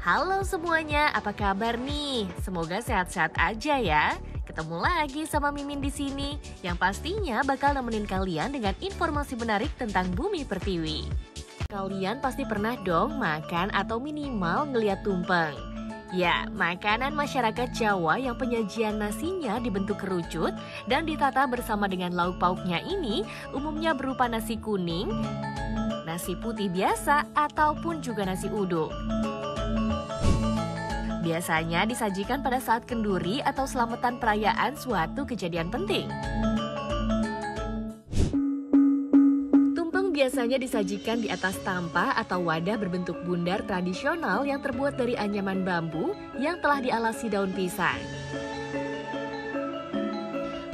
Halo semuanya, apa kabar nih? Semoga sehat-sehat aja ya. Ketemu lagi sama Mimin di sini, yang pastinya bakal nemenin kalian dengan informasi menarik tentang bumi pertiwi. Kalian pasti pernah dong makan atau minimal ngeliat tumpeng. Ya, makanan masyarakat Jawa yang penyajian nasinya dibentuk kerucut dan ditata bersama dengan lauk pauknya ini umumnya berupa nasi kuning, nasi putih biasa, ataupun juga nasi uduk. Biasanya disajikan pada saat kenduri atau selamatan perayaan suatu kejadian penting. Tumpeng biasanya disajikan di atas tampah atau wadah berbentuk bundar tradisional yang terbuat dari anyaman bambu yang telah dialasi daun pisang.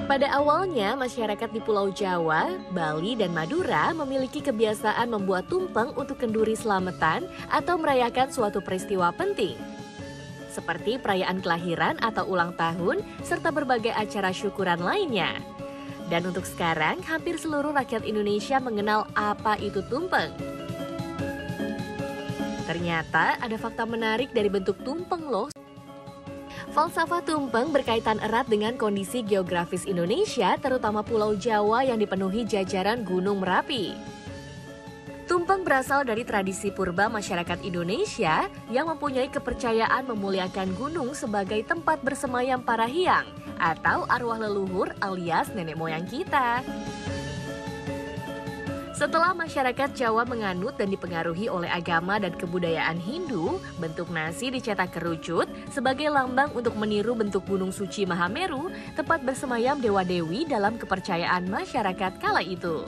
Pada awalnya, masyarakat di Pulau Jawa, Bali, dan Madura memiliki kebiasaan membuat tumpeng untuk kenduri selamatan atau merayakan suatu peristiwa penting, seperti perayaan kelahiran atau ulang tahun, serta berbagai acara syukuran lainnya. Dan untuk sekarang, hampir seluruh rakyat Indonesia mengenal apa itu tumpeng. Ternyata ada fakta menarik dari bentuk tumpeng loh. Falsafah tumpeng berkaitan erat dengan kondisi geografis Indonesia, terutama Pulau Jawa yang dipenuhi jajaran Gunung Merapi. Tumpeng berasal dari tradisi purba masyarakat Indonesia yang mempunyai kepercayaan memuliakan gunung sebagai tempat bersemayam para hyang atau arwah leluhur alias nenek moyang kita. Setelah masyarakat Jawa menganut dan dipengaruhi oleh agama dan kebudayaan Hindu, bentuk nasi dicetak kerucut sebagai lambang untuk meniru bentuk Gunung Suci Mahameru, tempat bersemayam dewa-dewi dalam kepercayaan masyarakat kala itu.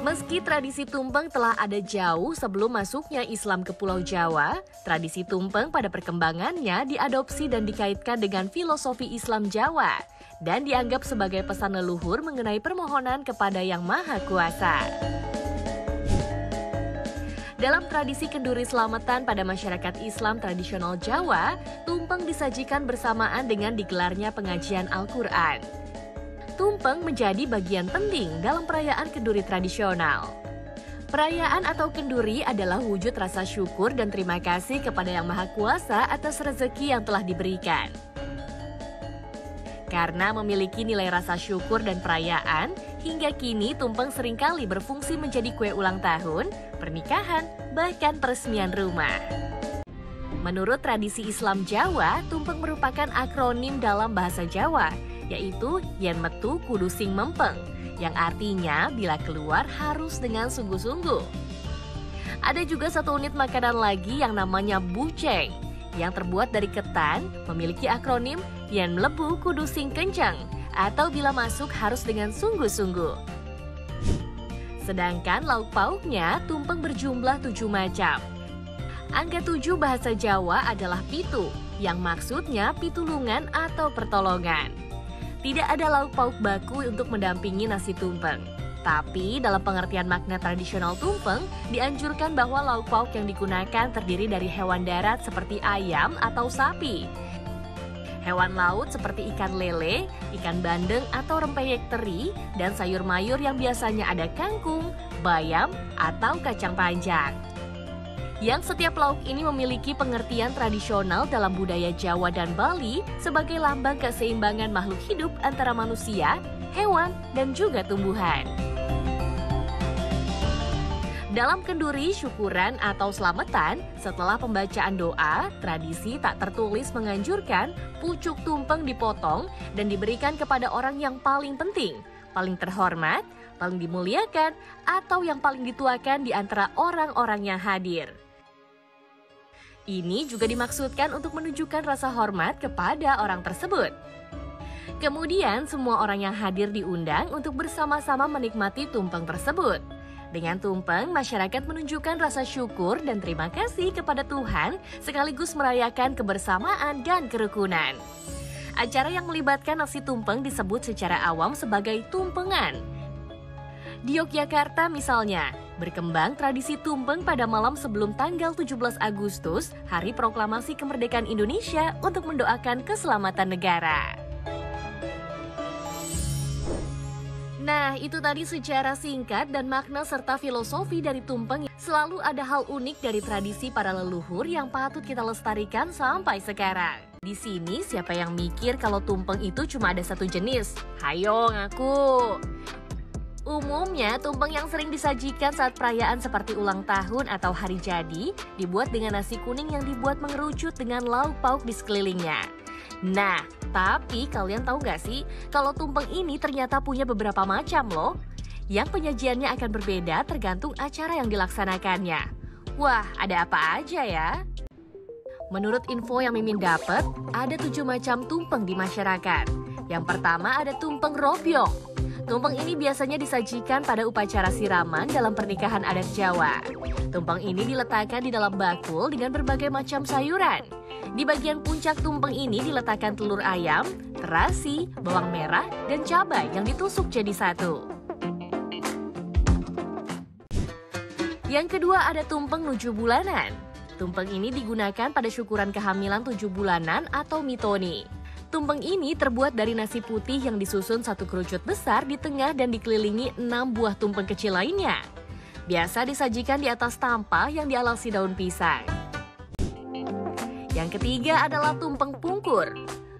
Meski tradisi tumpeng telah ada jauh sebelum masuknya Islam ke Pulau Jawa, tradisi tumpeng pada perkembangannya diadopsi dan dikaitkan dengan filosofi Islam Jawa dan dianggap sebagai pesan leluhur mengenai permohonan kepada Yang Maha Kuasa. Dalam tradisi kenduri selamatan pada masyarakat Islam tradisional Jawa, tumpeng disajikan bersamaan dengan digelarnya pengajian Al-Quran. Tumpeng menjadi bagian penting dalam perayaan kenduri tradisional. Perayaan atau kenduri adalah wujud rasa syukur dan terima kasih kepada Yang Maha Kuasa atas rezeki yang telah diberikan. Karena memiliki nilai rasa syukur dan perayaan, hingga kini tumpeng seringkali berfungsi menjadi kue ulang tahun, pernikahan, bahkan peresmian rumah. Menurut tradisi Islam Jawa, tumpeng merupakan akronim dalam bahasa Jawa, yaitu Yen Metu Kudu Sing Mempeng, yang artinya bila keluar harus dengan sungguh-sungguh. Ada juga satu unit makanan lagi yang namanya buceng, yang terbuat dari ketan, memiliki akronim Yen Mlebu Kudu Sing Kencang, atau bila masuk harus dengan sungguh-sungguh. Sedangkan lauk pauknya, tumpeng berjumlah 7 macam. Angka 7 bahasa Jawa adalah pitu, yang maksudnya pitulungan atau pertolongan. Tidak ada lauk pauk baku untuk mendampingi nasi tumpeng. Tapi dalam pengertian makna tradisional tumpeng, dianjurkan bahwa lauk pauk yang digunakan terdiri dari hewan darat seperti ayam atau sapi, hewan laut seperti ikan lele, ikan bandeng atau rempeyek teri, dan sayur mayur yang biasanya ada kangkung, bayam, atau kacang panjang. Yang setiap lauk ini memiliki pengertian tradisional dalam budaya Jawa dan Bali sebagai lambang keseimbangan makhluk hidup antara manusia, hewan, dan juga tumbuhan. Dalam kenduri, syukuran, atau selamatan, setelah pembacaan doa, tradisi tak tertulis menganjurkan pucuk tumpeng dipotong dan diberikan kepada orang yang paling penting, paling terhormat, paling dimuliakan, atau yang paling dituakan di antara orang-orang yang hadir. Ini juga dimaksudkan untuk menunjukkan rasa hormat kepada orang tersebut. Kemudian, semua orang yang hadir diundang untuk bersama-sama menikmati tumpeng tersebut. Dengan tumpeng, masyarakat menunjukkan rasa syukur dan terima kasih kepada Tuhan, sekaligus merayakan kebersamaan dan kerukunan. Acara yang melibatkan nasi tumpeng disebut secara awam sebagai tumpengan. Di Yogyakarta misalnya, berkembang tradisi tumpeng pada malam sebelum tanggal 17 Agustus, Hari Proklamasi Kemerdekaan Indonesia, untuk mendoakan keselamatan negara. Nah, itu tadi secara singkat dan makna serta filosofi dari tumpeng. Selalu ada hal unik dari tradisi para leluhur yang patut kita lestarikan sampai sekarang. Di sini siapa yang mikir kalau tumpeng itu cuma ada satu jenis? Hayo ngaku. Umumnya, tumpeng yang sering disajikan saat perayaan seperti ulang tahun atau hari jadi dibuat dengan nasi kuning yang dibuat mengerucut dengan lauk pauk di sekelilingnya. Nah, tapi kalian tahu gak sih kalau tumpeng ini ternyata punya beberapa macam loh, yang penyajiannya akan berbeda tergantung acara yang dilaksanakannya. Wah, ada apa aja ya? Menurut info yang Mimin dapat, ada 7 macam tumpeng di masyarakat. Yang pertama ada tumpeng robyong. Tumpeng ini biasanya disajikan pada upacara siraman dalam pernikahan adat Jawa. Tumpeng ini diletakkan di dalam bakul dengan berbagai macam sayuran. Di bagian puncak tumpeng ini diletakkan telur ayam, terasi, bawang merah, dan cabai yang ditusuk jadi satu. Yang kedua ada tumpeng 7 bulanan. Tumpeng ini digunakan pada syukuran kehamilan 7 bulanan atau mitoni. Tumpeng ini terbuat dari nasi putih yang disusun satu kerucut besar di tengah dan dikelilingi 6 buah tumpeng kecil lainnya. Biasa disajikan di atas tampah yang dialasi daun pisang. Yang ketiga adalah tumpeng pungkur.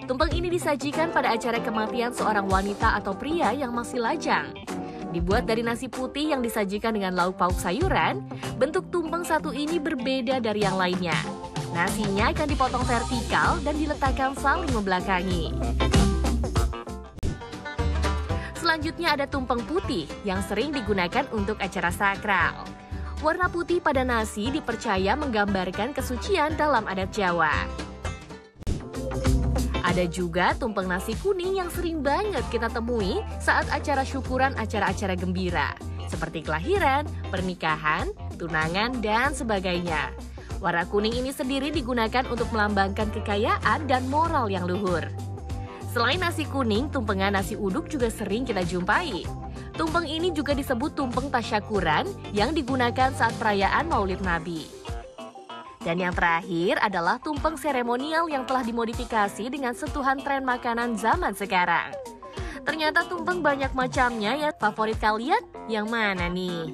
Tumpeng ini disajikan pada acara kematian seorang wanita atau pria yang masih lajang. Dibuat dari nasi putih yang disajikan dengan lauk pauk sayuran, bentuk tumpeng satu ini berbeda dari yang lainnya. Nasinya akan dipotong vertikal dan diletakkan saling membelakangi. Selanjutnya ada tumpeng putih yang sering digunakan untuk acara sakral. Warna putih pada nasi dipercaya menggambarkan kesucian dalam adat Jawa. Ada juga tumpeng nasi kuning yang sering banget kita temui saat acara syukuran acara-acara gembira, seperti kelahiran, pernikahan, tunangan, dan sebagainya. Warna kuning ini sendiri digunakan untuk melambangkan kekayaan dan moral yang luhur. Selain nasi kuning, tumpengan nasi uduk juga sering kita jumpai. Tumpeng ini juga disebut tumpeng tasyakuran yang digunakan saat perayaan Maulid Nabi. Dan yang terakhir adalah tumpeng seremonial yang telah dimodifikasi dengan sentuhan tren makanan zaman sekarang. Ternyata tumpeng banyak macamnya ya. Favorit kalian yang mana nih?